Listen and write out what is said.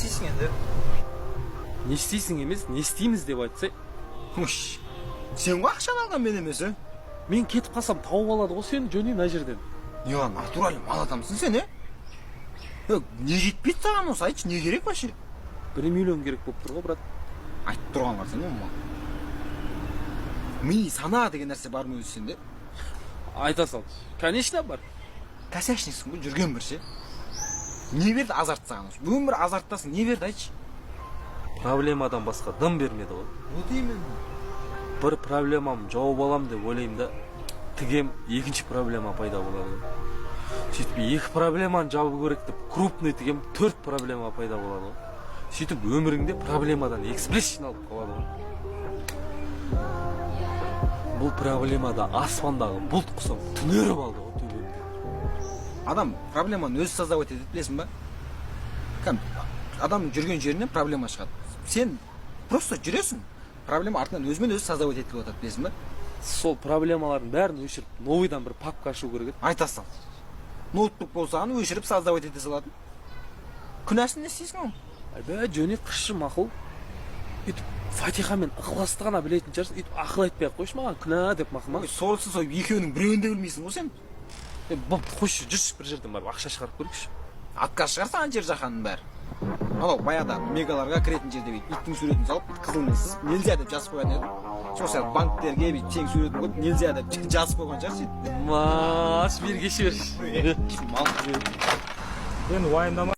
істейсің енді? Не істейсің емес, не істейміз деп айтса. Уш, сен ғой ақшаны алған мен емес, Мен кетіп қалсам тауып алады ғой сені жөне мына жерден. Не натурально мал адамсың сен, Не жетпейді саған осы, айтшы, не керек вообще? 1 миллион керек болып тұр ғой, брат. Айтып тұрған бар сен, Ми сана деген нәрсе бар ма өзі сенде? Айта сал. Конечно бар. Косячниксің ғой, жүрген бір ше. Не берді азарт саған? Бүгін бір азарттасың, не берді айтшы? Проблемадан басқа дым бермеді ғой. Вот именно. Бір проблемам жауап алам деп ойлаймын да, тігем, екінші проблема пайда болады. Сөйтіп 2 проблеманы жабу керек деп, крупный тігем, 4 проблема пайда болады. Сөйтіп өміріңде проблемадан экспресс жиналып қалады ғой. Бұл проблемада аспандағы бұлт құсам түнеріп алды ғой төбемде. Адам проблеманы өзі создавать етеді, білесің ба? Адамның жүрген жерінен проблема шығады. Сен просто жүресің, проблема артынан өзімен өзі создавать етіліп жатады, білесің ба? Сол проблемалардың бәрін өшіріп, новыйдан бір папка ашу керек еді. Айта сал. Ноутбук болса, аны өшіріп создавать ете салатын. Күнәсін не істейсің ол? Бә, жөне қыршы мақұл. Үйтіп, Фатихамен ықыласты ғана білетін шығарсың, үйтіп ақыл айтпай ақ қойшы маған, күнә деп мақыма. Солысы сол екеуінің біреуін де білмейсің ғой сен. Қойшы, жүрші бір жерден барып ақша шығарып көрейікші. Атқа шығарсаң жер жаһанның бәрі. Анау баяда мегаларға кіретін жерде бүйтіп иттің суретін салып, қызылмен сызып, нельзя деп жазып қойған еді. Сол сияқты банктерге бүйтіп тең суретін қойып, нельзя деп жазып қойған шығар сөйтіп. Маш, бергеші берші. Мал. Енді уайымдама.